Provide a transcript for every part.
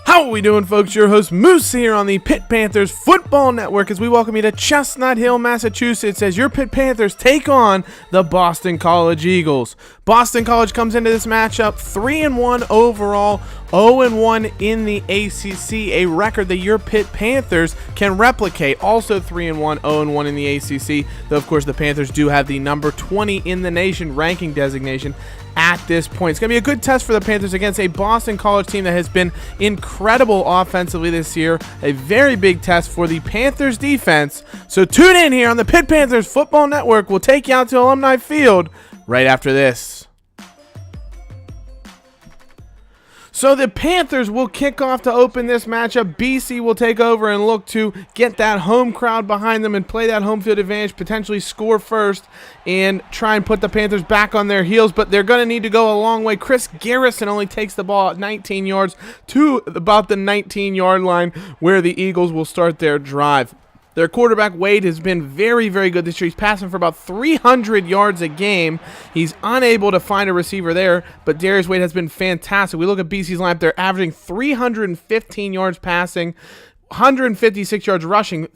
How are we doing, folks? Your host Moose here on the Pitt Panthers Football Network as we welcome you to Chestnut Hill, Massachusetts as your Pitt Panthers take on the Boston College Eagles. Boston College comes into this matchup 3-1 overall, 0-1 in the ACC, a record that your Pitt Panthers can replicate. Also 3-1, 0-1 in the ACC, though of course the Panthers do have the number 20 in the nation ranking designation at this point. It's going to be a good test for the Panthers against a Boston College team that has been incredible offensively this year. A very big test for the Panthers defense. So tune in here on the Pitt Panthers Football Network. We'll take you out to Alumni Field right after this. So the Panthers will kick off to open this matchup. BC will take over and look to get that home crowd behind them and play that home field advantage, potentially score first and try and put the Panthers back on their heels, but they're going to need to go a long way. Chris Garrison only takes the ball at 19 yards to about the 19-yard line where the Eagles will start their drive. Their quarterback, Wade, has been very, very good this year. He's passing for about 300 yards a game. He's unable to find a receiver there, but Darius Wade has been fantastic. We look at BC's lineup. They're averaging 315 yards passing, 156 yards rushing,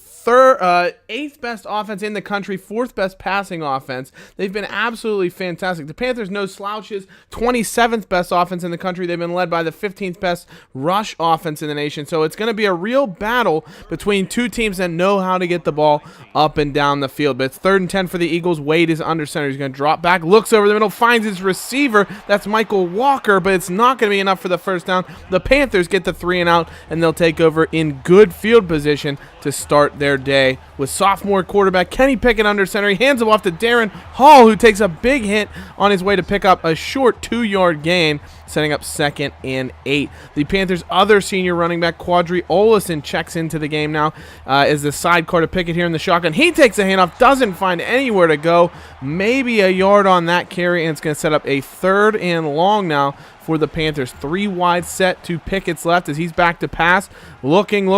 eighth best offense in the country, fourth best passing offense. They've been absolutely fantastic. The Panthers, no slouches, 27th best offense in the country. They've been led by the 15th best rush offense in the nation. So it's going to be a real battle between two teams that know how to get the ball up and down the field. But it's 3rd and 10 for the Eagles. Wade is under center. He's going to drop back, looks over the middle, finds his receiver. That's Michael Walker, but it's not going to be enough for the first down. The Panthers get the 3 and out, and they'll take over in good field position to start their day with sophomore quarterback Kenny Pickett under center. He hands it off to Darren Hall, who takes a big hit on his way to pick up a short 2-yard gain, setting up 2nd and 8. The Panthers' other senior running back, Quadri Olison, checks into the game now as the sidecar to Pickett here in the shotgun. He takes a handoff, doesn't find anywhere to go, maybe a yard on that carry, and it's going to set up a 3rd and long now for the Panthers. 3 wide set to Pickett's left as he's back to pass. Looking,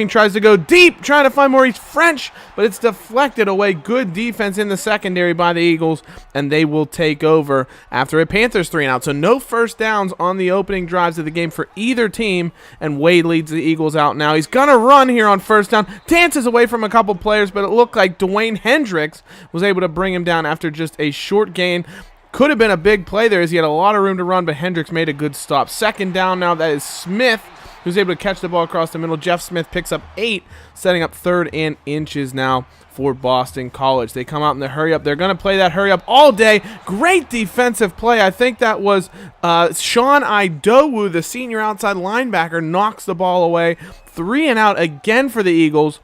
tries to go deep, trying to find Maurice French, but it's deflected away. Good defense in the secondary by the Eagles, and they will take over after a Panthers 3 and out. So no first downs on the opening drives of the game for either team, and Wade leads the Eagles out now. He's going to run here on first down, dances away from a couple players, but it looked like Dwayne Hendricks was able to bring him down after just a short gain. Could have been a big play there as he had a lot of room to run, but Hendricks made a good stop. 2nd down now. That is Smith, who's able to catch the ball across the middle. Jeff Smith picks up 8, setting up 3rd and inches now for Boston College. They come out in the hurry up. They're going to play that hurry up all day. Great defensive play. I think that was Sean Idowu, the senior outside linebacker, knocks the ball away. 3 and out again for the Eagles.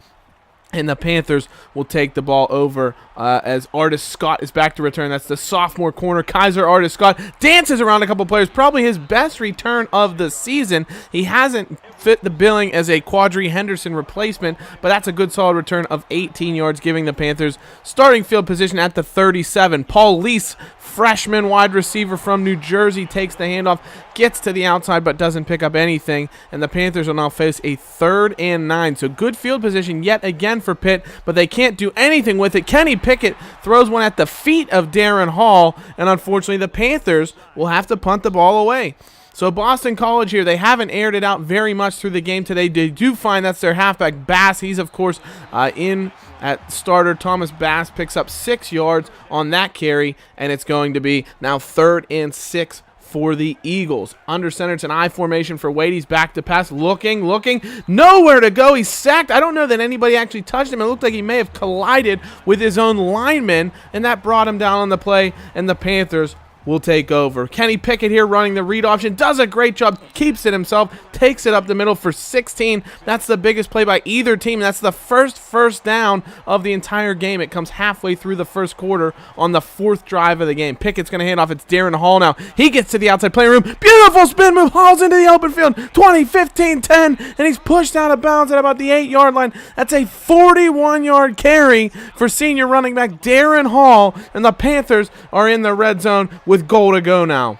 And the Panthers will take the ball over as Artis Scott is back to return. That's the sophomore corner, Kaiser Artis Scott. Dances around a couple players. Probably his best return of the season. He hasn't fit the billing as a Quadri Henderson replacement, but that's a good solid return of 18 yards, giving the Panthers starting field position at the 37. Paul Lease, freshman wide receiver from New Jersey, takes the handoff, gets to the outside, but doesn't pick up anything. And the Panthers will now face a 3rd and 9. So good field position yet again for Pitt, but they can't do anything with it. Kenny Pickett throws one at the feet of Darren Hall, and unfortunately the Panthers will have to punt the ball away. So Boston College here, they haven't aired it out very much through the game today. They do find that's their halfback, Bass. He's, of course, in at starter. Thomas Bass picks up 6 yards on that carry, and it's going to be now 3rd and 6 for the Eagles. Under center, it's an I formation for Wade. He's back to pass, looking, nowhere to go. He's sacked. I don't know that anybody actually touched him. It looked like he may have collided with his own lineman, and that brought him down on the play, and the Panthers will take over. Kenny Pickett here running the read option, does a great job, keeps it himself, takes it up the middle for 16. That's the biggest play by either team. That's the first down of the entire game. It comes halfway through the first quarter on the 4th drive of the game. Pickett's going to hand off. It's Darren Hall now. He gets to the outside playing room. Beautiful spin move. Hall's into the open field. 20, 15, 10, and he's pushed out of bounds at about the 8-yard line. That's a 41-yard carry for senior running back Darren Hall, and the Panthers are in the red zone with goal to go now.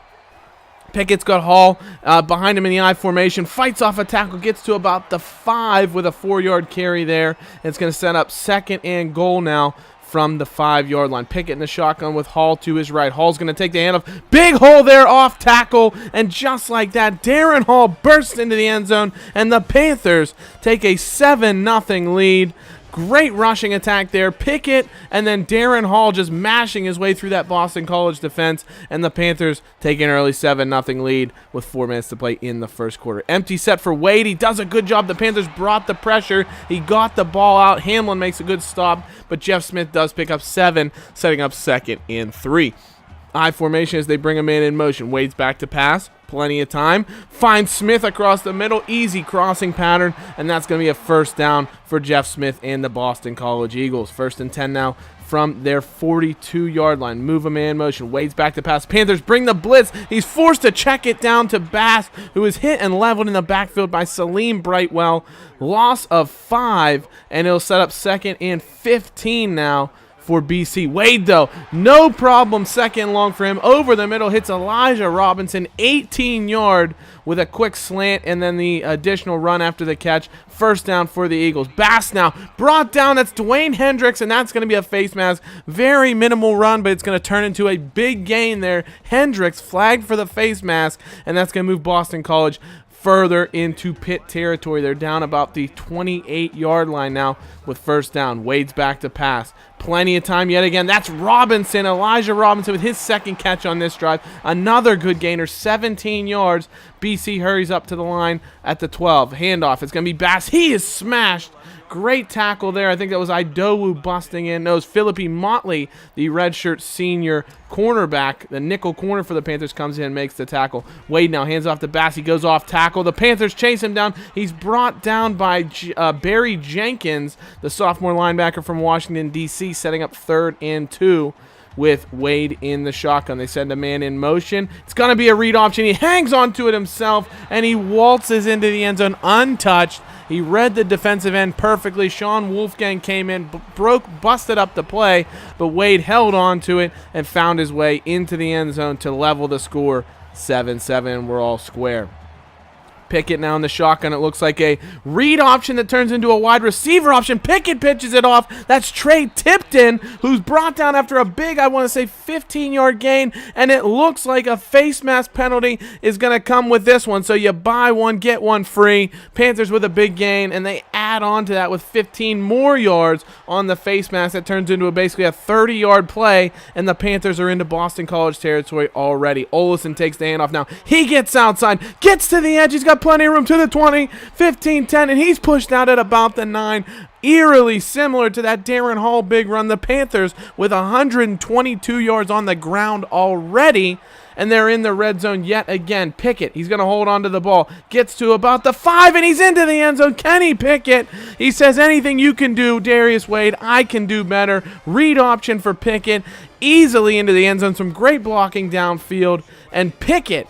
Pickett's got Hall behind him in the I formation, fights off a tackle, gets to about the 5 with a 4-yard carry there. And it's going to set up 2nd and goal now from the 5-yard line. Pickett in the shotgun with Hall to his right. Hall's going to take the handoff. Big hole there off tackle, and just like that, Darren Hall bursts into the end zone, and the Panthers take a 7-0 lead. Great rushing attack there. Pickett and then Darren Hall just mashing his way through that Boston College defense, and the Panthers take an early 7-0 lead with 4 minutes to play in the first quarter. Empty set for Wade. He does a good job. The Panthers brought the pressure. He got the ball out. Hamlin makes a good stop, but Jeff Smith does pick up 7, setting up 2nd and 3. I formation as they bring a man in motion. Wade's back to pass. Plenty of time. Finds Smith across the middle. Easy crossing pattern, and that's going to be a first down for Jeff Smith and the Boston College Eagles. 1st and 10 now from their 42-yard line. Move a man in motion. Wade's back to pass. Panthers bring the blitz. He's forced to check it down to Bass, who is hit and leveled in the backfield by Salim Brightwell. Loss of 5, and it'll set up 2nd and 15 now for BC. Wade, though, no problem, 2nd and long for him. Over the middle, hits Elijah Robinson, 18-yard with a quick slant, and then the additional run after the catch. First down for the Eagles. Bass now brought down. That's Dwayne Hendricks, and that's going to be a face mask. Very minimal run, but it's going to turn into a big gain there. Hendricks flagged for the face mask, and that's going to move Boston College further into Pitt territory. They're down about the 28-yard line now with first down. Wade's back to pass. Plenty of time yet again. That's Robinson, Elijah Robinson, with his 2nd catch on this drive. Another good gainer, 17 yards. BC hurries up to the line at the 12. Handoff. It's going to be Bass. He is smashed. Great tackle there. I think that was Idowu busting in. No, it was Philippi Motley, the redshirt senior cornerback. The nickel corner for the Panthers comes in and makes the tackle. Wade now hands off to Bass. He goes off tackle. The Panthers chase him down. He's brought down by Barry Jenkins, the sophomore linebacker from Washington, D.C., setting up 3rd and 2. With Wade in the shotgun. They send a man in motion. It's going to be a read option. He hangs onto it himself, and he waltzes into the end zone untouched. He read the defensive end perfectly. Sean Wolfgang came in, busted up the play, but Wade held on to it and found his way into the end zone to level the score 7-7, and we're all square. Pickett now in the shotgun. It looks like a read option that turns into a wide receiver option. Pickett pitches it off. That's Trey Tipton, who's brought down after a big, I want to say, 15-yard gain, and it looks like a face mask penalty is going to come with this one. So you buy one, get one free. Panthers with a big gain, and they add on to that with 15 more yards on the face mask. That turns into basically a 30-yard play, and the Panthers are into Boston College territory already. Olesen takes the handoff now. He gets outside, gets to the edge. He's got plenty of room to the 20, 15, 10, and he's pushed out at about the 9. Eerily similar to that Darren Hall big run. The Panthers with 122 yards on the ground already, and they're in the red zone yet again. Pickett, he's going to hold on to the ball, gets to about the 5, and he's into the end zone. Kenny Pickett, he says, anything you can do, Darius Wade, I can do better. Read option for Pickett, easily into the end zone. Some great blocking downfield, and Pickett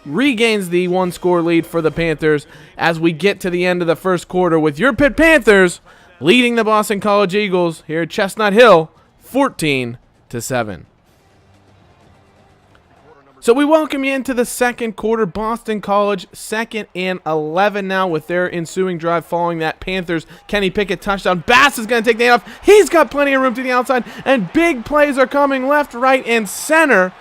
regains the 1-score lead for the Panthers as we get to the end of the first quarter with your Pitt Panthers leading the Boston College Eagles here at Chestnut Hill 14-7. So we welcome you into the second quarter. Boston College 2nd and 11 now with their ensuing drive following that Panthers Kenny Pickett touchdown. Bass is going to take the handoff. He's got plenty of room to the outside, and big plays are coming left, right, and center.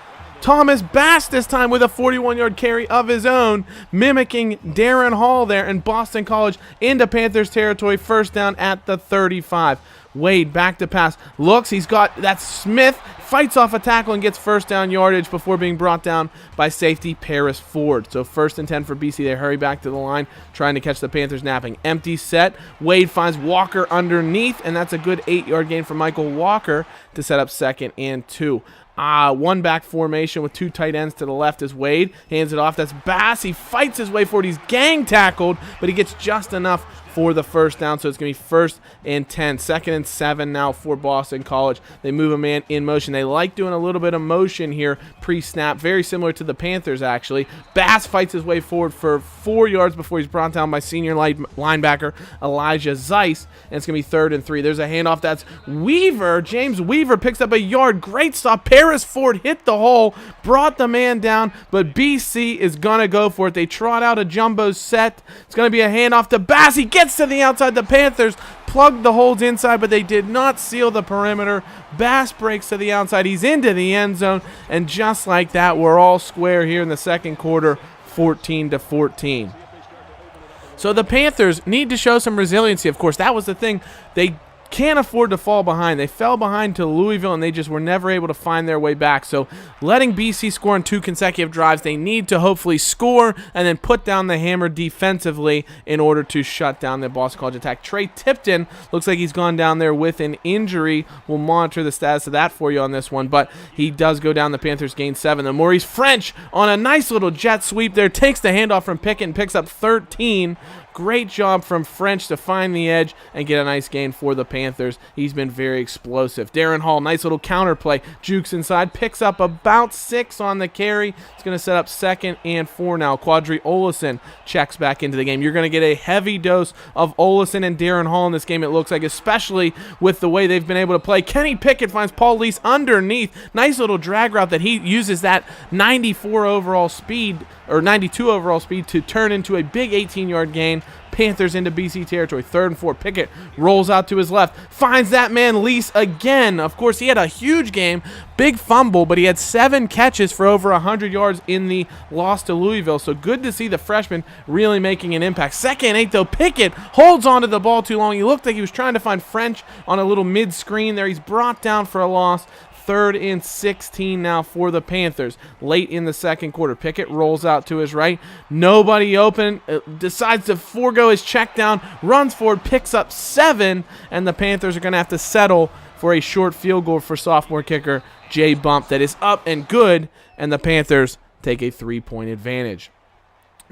Thomas Bass this time with a 41-yard carry of his own, mimicking Darren Hall there, and Boston College into Panthers territory, first down at the 35. Wade back to pass, looks, he's got that Smith, fights off a tackle and gets first down yardage before being brought down by safety Paris Ford. So 1st and 10 for BC. They hurry back to the line, trying to catch the Panthers napping. Empty set. Wade finds Walker underneath, and that's a good 8-yard gain for Michael Walker to set up 2nd and 2. One back formation with 2 tight ends to the left as Wade hands it off. That's Bass. He fights his way forward. He's gang tackled, but he gets just enough for the first down. So it's going to be 1st and 10. 2nd and 7 now for Boston College. They move a man in motion. They like doing a little bit of motion here pre-snap, very similar to the Panthers actually. Bass fights his way forward for 4 yards before he's brought down by senior linebacker Elijah Zeiss, and it's going to be 3rd and 3. There's a handoff. That's Weaver. James Weaver picks up a yard. Great stop. Paris Ford hit the hole, brought the man down, but BC is going to go for it. They trot out a jumbo set. It's going to be a handoff to Bass. He gets to the outside. The Panthers plugged the holes inside, but they did not seal the perimeter. Bass breaks to the outside. He's into the end zone, and just like that, we're all square here in the second quarter, 14-14. So the Panthers need to show some resiliency. Of course, that was the thing. They can't afford to fall behind. They fell behind to Louisville, and they just were never able to find their way back. So letting BC score on 2 consecutive drives, they need to hopefully score and then put down the hammer defensively in order to shut down the Boston College attack. Trey Tipton looks like he's gone down there with an injury. We'll monitor the status of that for you on this one, but he does go down. The Panthers gain 7. Then Maurice French on a nice little jet sweep there takes the handoff from Pickett and picks up 13. Great job from French to find the edge and get a nice gain for the Panthers. He's been very explosive. Darren Hall, nice little counter play. Jukes inside, picks up about 6 on the carry. It's going to set up 2nd and 4 now. Quadri Olesen checks back into the game. You're going to get a heavy dose of Olesen and Darren Hall in this game, it looks like, especially with the way they've been able to play. Kenny Pickett finds Paul Lease underneath. Nice little drag route that he uses that 94 overall speed or 92 overall speed to turn into a big 18-yard gain. Panthers into BC territory, 3rd and 4. Pickett rolls out to his left, finds that man Lease again. Of course, he had a huge game, big fumble, but he had 7 catches for over 100 yards in the loss to Louisville. So good to see the freshman really making an impact. 2nd and 8, though. Pickett holds onto the ball too long. He looked like he was trying to find French on a little mid-screen there. He's brought down for a loss. 3rd and 16 now for the Panthers. Late in the second quarter, Pickett rolls out to his right. Nobody open. Decides to forego his check down. Runs forward, picks up 7, and the Panthers are going to have to settle for a short field goal for sophomore kicker Jay Bump that is up and good, and the Panthers take a 3-point advantage.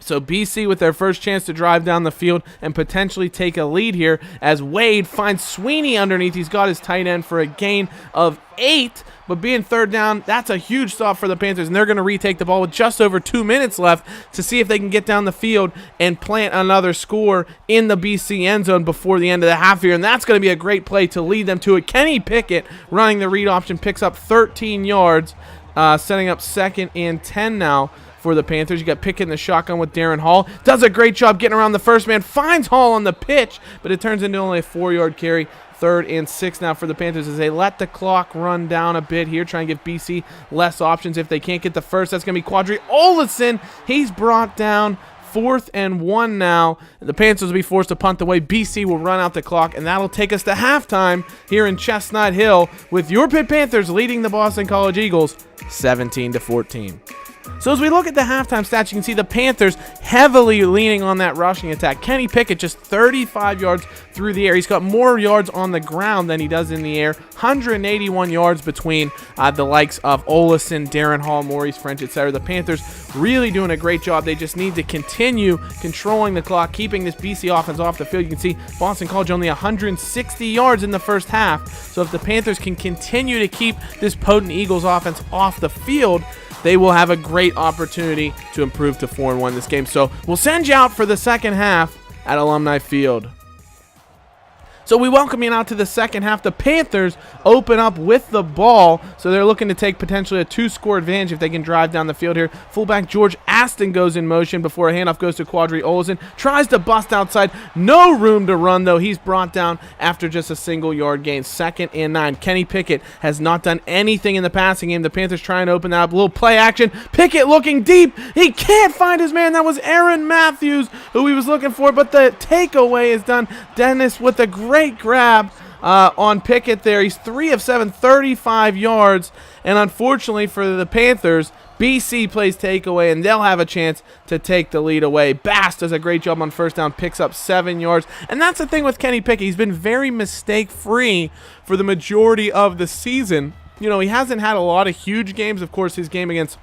So BC with their first chance to drive down the field and potentially take a lead here as Wade finds Sweeney underneath. He's got his tight end for a gain of 8, but being 3rd down, that's a huge stop for the Panthers, and they're going to retake the ball with just over 2 minutes left to see if they can get down the field and plant another score in the BC end zone before the end of the half here, and that's going to be a great play to lead them to it. Kenny Pickett running the read option picks up 13 yards, setting up 2nd and 10 now for the Panthers. You got Pickett in the shotgun with Darren Hall. Does a great job getting around the first man. Finds Hall on the pitch, but it turns into only a 4-yard carry. 3rd and 6 now for the Panthers as they let the clock run down a bit here, trying to give BC less options. If they can't get the first, that's going to be Quadri Olesen. He's brought down. 4th and 1 now. The Panthers will be forced to punt away. BC will run out the clock, and that'll take us to halftime here in Chestnut Hill with your Pitt Panthers leading the Boston College Eagles 17-14. So as we look at the halftime stats, you can see the Panthers heavily leaning on that rushing attack. Kenny Pickett just 35 yards through the air. He's got more yards on the ground than he does in the air. 181 yards between the likes of Olesen, Darren Hall, Maurice French, etc. The Panthers really doing a great job. They just need to continue controlling the clock, keeping this BC offense off the field. You can see Boston College only 160 yards in the first half. So if the Panthers can continue to keep this potent Eagles offense off the field, they will have a great opportunity to improve to 4-1 this game. So we'll send you out for the second half at Alumni Field. So we welcome you now to the second half. The Panthers open up with the ball, so they're looking to take potentially a 2-score advantage if they can drive down the field here. Fullback George Aston goes in motion before a handoff goes to Quadri Olesen. Tries to bust outside. No room to run, though. He's brought down after just a single-yard gain. 2nd and 9. Kenny Pickett has not done anything in the passing game. The Panthers trying to open that up. A little play action. Pickett looking deep. He can't find his man. That was Aaron Matthews who he was looking for, but the takeaway is done. Dennis with a great grab on Pickett there. He's 3 of 7, 35 yards, and unfortunately for the Panthers, BC plays takeaway, and they'll have a chance to take the lead away. Bass does a great job on first down, picks up 7 yards, and that's the thing with Kenny Pickett. He's been very mistake-free for the majority of the season. You know, he hasn't had a lot of huge games. Of course, his game against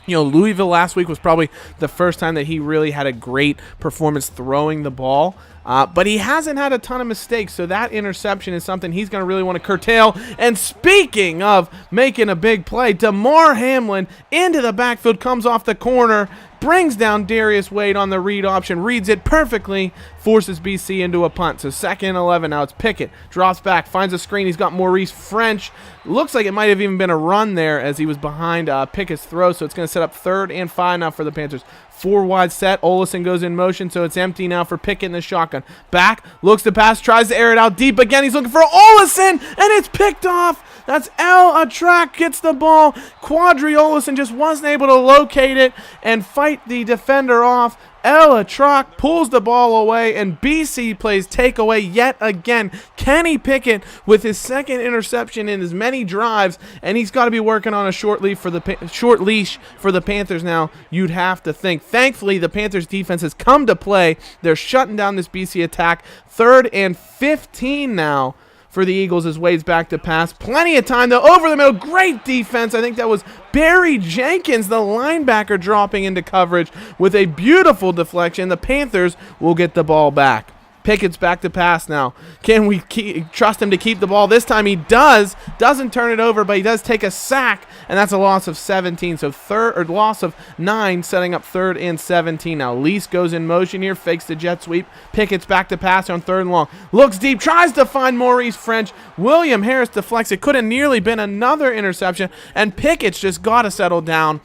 Louisville last week was probably the first time that he really had a great performance throwing the ball. But he hasn't had a ton of mistakes, so that interception is something he's going to really want to curtail. And speaking of making a big play, DeMar Hamlin into the backfield, comes off the corner, brings down Darius Wade on the read option, reads it perfectly, forces BC into a punt. So 2nd and 11 now. It's Pickett, drops back, finds a screen. He's got Maurice French. Looks like it might have even been a run there as he was behind Pickett's throw, so it's going to set up 3rd and 5 now for the Panthers. Four wide set. Olesen goes in motion, so it's empty now for Pickett in the shotgun. Back, looks to pass, tries to air it out deep again. He's looking for Olesen, and it's picked off. That's Attrack gets the ball. Quadri Olesen just wasn't able to locate it and fight the defender off. Attrack pulls the ball away, and BC plays takeaway yet again. Kenny Pickett with his second interception in as many drives, and he's got to be working on a short leash for the Panthers now, you'd have to think. Thankfully, the Panthers defense has come to play. They're shutting down this BC attack. 3rd and 15 now for the Eagles as Wade's back to pass. Plenty of time, though, over the middle. Great defense. I think that was Barry Jenkins, the linebacker, dropping into coverage with a beautiful deflection. The Panthers will get the ball back. Pickett's back to pass now. Can we trust him to keep the ball? This time he does. Doesn't turn it over, but he does take a sack, and that's a loss of 17. So loss of 9, setting up 3rd and 17. Now Lease goes in motion here, fakes the jet sweep. Pickett's back to pass on 3rd and long. Looks deep, tries to find Maurice French. William Harris deflects. It could have nearly been another interception, and Pickett's just got to settle down.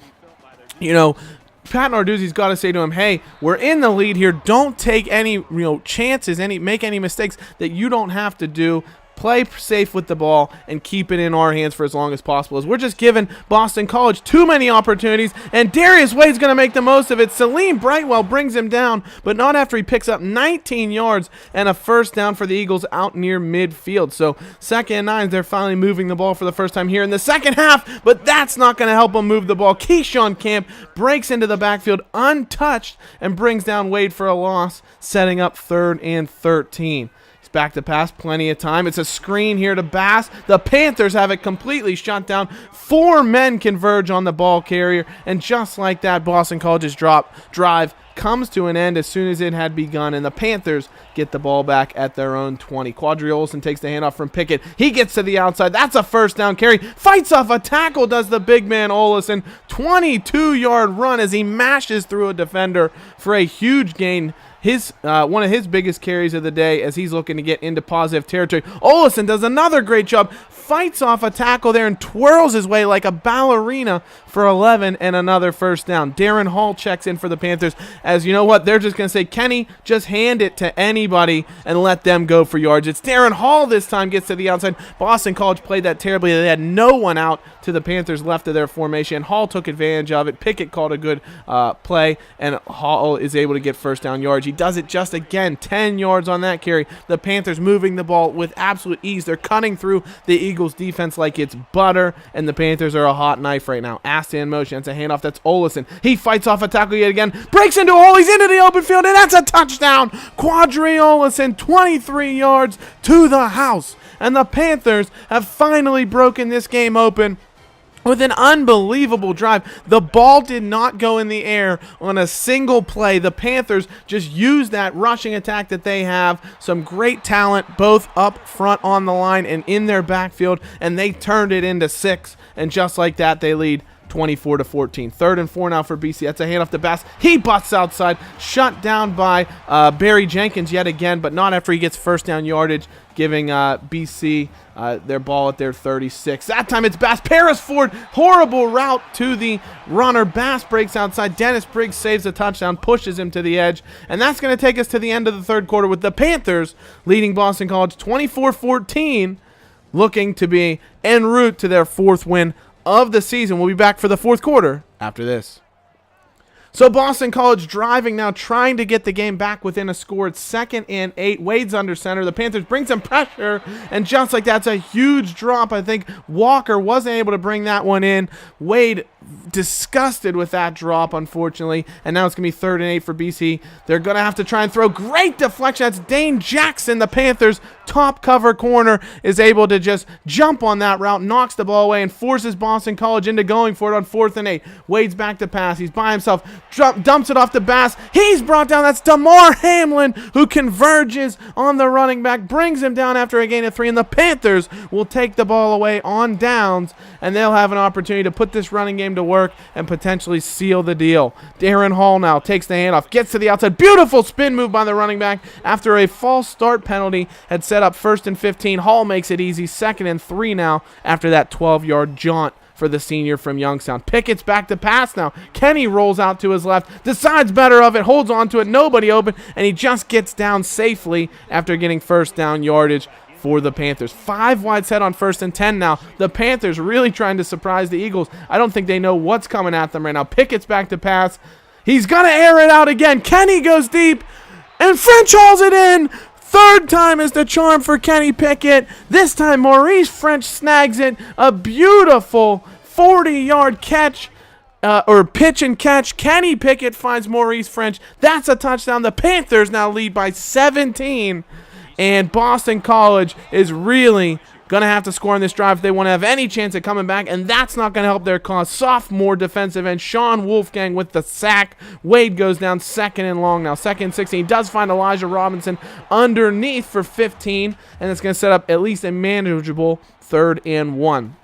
Pat Narduzzi's got to say to him, hey, we're in the lead here. Don't take any chances, make any mistakes that you don't have to do. Play safe with the ball and keep it in our hands for as long as possible, as we're just giving Boston College too many opportunities, and Darius Wade's going to make the most of it. Salim Brightwell brings him down, but not after he picks up 19 yards and a first down for the Eagles out near midfield. So 2nd and 9, they're finally moving the ball for the first time here in the second half, but that's not going to help them move the ball. Keyshawn Camp breaks into the backfield untouched and brings down Wade for a loss, setting up 3rd and 13. Back to pass, plenty of time. It's a screen here to Bass. The Panthers have it completely shut down. 4 men converge on the ball carrier, and just like that, Boston College's drive comes to an end as soon as it had begun, and the Panthers get the ball back at their own 20. Quadri Olesen takes the handoff from Pickett. He gets to the outside. That's a first down carry. Fights off a tackle, does the big man Olesen. 22-yard run as he mashes through a defender for a huge gain. One of his biggest carries of the day as he's looking to get into positive territory. Olesen does another great job, fights off a tackle there and twirls his way like a ballerina for 11 and another first down. Darren Hall checks in for the Panthers, as you know what, they're just going to say, Kenny, just hand it to anybody and let them go for yards. It's Darren Hall this time, gets to the outside. Boston College played that terribly. They had no one out to the Panthers left of their formation. Hall took advantage of it. Pickett called a good play, and Hall is able to get first down yards. He does it just again, 10 yards on that carry. The Panthers moving the ball with absolute ease. They're cutting through the Eagles defense like it's butter, and the Panthers are a hot knife right now. Asta in motion. That's a handoff. That's Olesen. He fights off a tackle yet again. Breaks into a hole. He's into the open field, and that's a touchdown. Quadri Olesen, 23 yards to the house. And the Panthers have finally broken this game open with an unbelievable drive. The ball did not go in the air on a single play. The Panthers just used that rushing attack that they have. Some great talent both up front on the line and in their backfield, and they turned it into 6. And just like that, they lead 24-14. 3rd and 4 now for BC. That's a handoff to Bass. He busts outside, shut down by Barry Jenkins yet again, but not after he gets first down yardage, giving BC their ball at their 36. That time it's Bass. Paris Ford, horrible route to the runner. Bass breaks outside. Dennis Briggs saves a touchdown, pushes him to the edge, and that's going to take us to the end of the 3rd quarter with the Panthers leading Boston College 24-14, looking to be en route to their 4th win of the season. We'll be back for the 4th quarter after this. So Boston College driving now, trying to get the game back within a score. It's 2nd and 8. Wade's under center. The Panthers bring some pressure, and just like that's a huge drop. I think Walker wasn't able to bring that one in. Wade disgusted with that drop, unfortunately, and now it's going to be 3rd and 8 for BC. They're going to have to try and throw. Great deflection. That's Dane Jackson, the Panthers' top cover corner, is able to just jump on that route, knocks the ball away, and forces Boston College into going for it on 4th and 8. Wade's back to pass. He's by himself. Dumps it off to Bass. He's brought down. That's Damar Hamlin, who converges on the running back, brings him down after a gain of 3, and the Panthers will take the ball away on downs, and they'll have an opportunity to put this running game to work and potentially seal the deal. Darren Hall now takes the handoff, gets to the outside. Beautiful spin move by the running back after a false start penalty had set up 1st and 15. Hall makes it easy. 2nd and 3 now after that 12-yard jaunt for the senior from Youngstown. Pickett's back to pass now. Kenny rolls out to his left, decides better of it, holds on to it, nobody open, and he just gets down safely after getting first down yardage for the Panthers. 5 wide set on 1st and 10 now. The Panthers really trying to surprise the Eagles. I don't think they know what's coming at them right now. Pickett's back to pass. He's going to air it out again. Kenny goes deep, and French hauls it in. 3rd time is the charm for Kenny Pickett. This time Maurice French snags it. A beautiful 40-yard catch, or pitch and catch. Kenny Pickett finds Maurice French. That's a touchdown. The Panthers now lead by 17. And Boston College is really going to have to score on this drive if they want to have any chance at coming back, and that's not going to help their cause. Sophomore defensive end Sean Wolfgang with the sack. Wade goes down 2nd and long now. 2nd and 16. He does find Elijah Robinson underneath for 15, and it's going to set up at least a manageable 3rd and 1.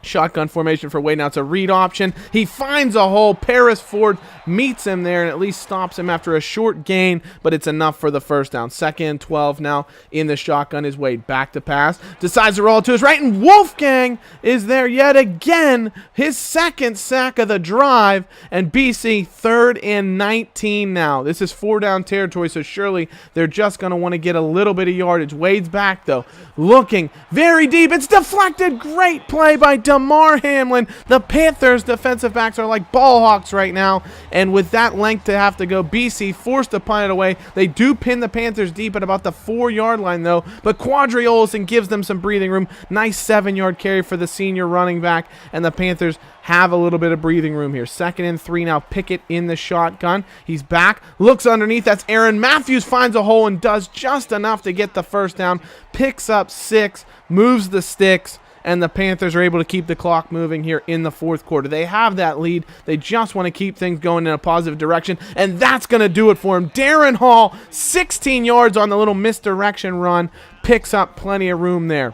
Shotgun formation for Wade. Now it's a read option. He finds a hole. Paris Ford meets him there and at least stops him after a short gain, but it's enough for the first down. 2nd and 12 now in the shotgun is Wade. Back to pass. Decides to roll to his right, and Wolfgang is there yet again. His 2nd sack of the drive, and BC 3rd and 19 now. This is 4-down territory, so surely they're just going to want to get a little bit of yardage. Wade's back, though. Looking very deep. It's deflected. Great play by Damar Hamlin. The Panthers defensive backs are like ball hawks right now, and with that length to have to go, BC forced to punt it away. They do pin the Panthers deep at about the 4-yard line, though, but Quadri Olson gives them some breathing room. Nice 7-yard carry for the senior running back, and the Panthers have a little bit of breathing room here. 2nd and 3 now. Pickett in the shotgun. He's back. Looks underneath. That's Aaron Matthews. Finds a hole and does just enough to get the first down. Picks up 6. Moves the sticks. And the Panthers are able to keep the clock moving here in the 4th quarter. They have that lead. They just want to keep things going in a positive direction, and that's going to do it for him. Darren Hall, 16 yards on the little misdirection run, picks up plenty of room there.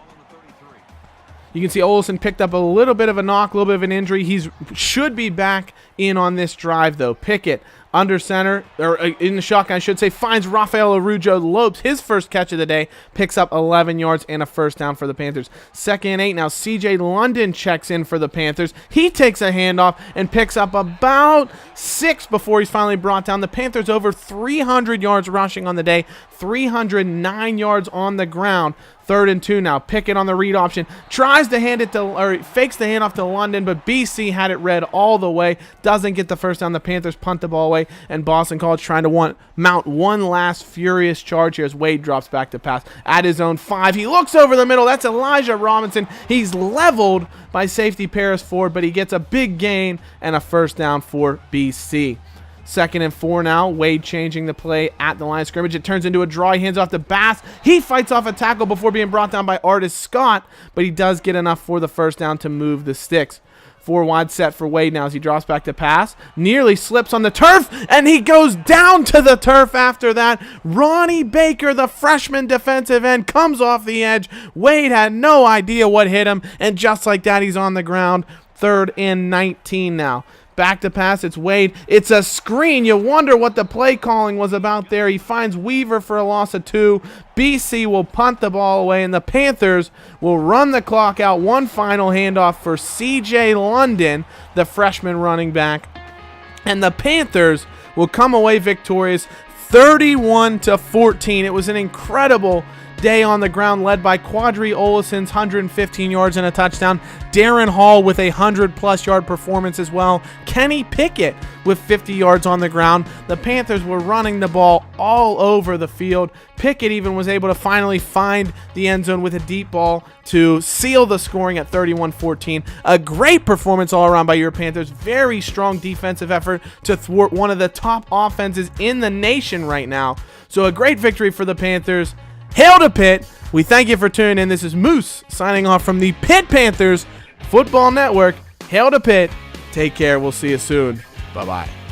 You can see Olson picked up a little bit of a knock, a little bit of an injury. He should be back in on this drive, though. Pickett under center, or in the shotgun, I should say, finds Rafael Arujo Lopes, his first catch of the day, picks up 11 yards and a first down for the Panthers. 2nd and 8 now. CJ London checks in for the Panthers. He takes a handoff and picks up about 6 before he's finally brought down. The Panthers over 300 yards rushing on the day, 309 yards on the ground. 3rd and 2 now. Pickett on the read option. Tries to hand it to, or fakes the handoff to London, but BC had it read all the way. Doesn't get the first down. The Panthers punt the ball away, and Boston College trying to mount one last furious charge here as Wade drops back to pass at his own 5. He looks over the middle. That's Elijah Robinson. He's leveled by safety Paris Ford, but he gets a big gain and a first down for BC. 2nd and 4 now. Wade changing the play at the line of scrimmage. It turns into a draw. He hands off to Bass. He fights off a tackle before being brought down by Artis Scott, but he does get enough for the first down to move the sticks. 4 wide set for Wade now as he drops back to pass. Nearly slips on the turf, and he goes down to the turf after that. Ronnie Baker, the freshman defensive end, comes off the edge. Wade had no idea what hit him, and just like that, he's on the ground. 3rd and 19 now. Back to pass, it's Wade. It's a screen. You wonder what the play calling was about there. He finds Weaver for a loss of 2. BC will punt the ball away, and the Panthers will run the clock out. One final handoff for CJ London, the freshman running back. And the Panthers will come away victorious 31-14. It was an incredible day on the ground, led by Quadri Olison's 115 yards and a touchdown. Darren Hall with a 100-plus yard performance as well. Kenny Pickett with 50 yards on the ground. The Panthers were running the ball all over the field. Pickett even was able to finally find the end zone with a deep ball to seal the scoring at 31-14. A great performance all around by your Panthers. Very strong defensive effort to thwart one of the top offenses in the nation right now. So a great victory for the Panthers. Hail to Pitt. We thank you for tuning in. This is Moose signing off from the Pitt Panthers Football Network. Hail to Pitt. Take care. We'll see you soon. Bye-bye.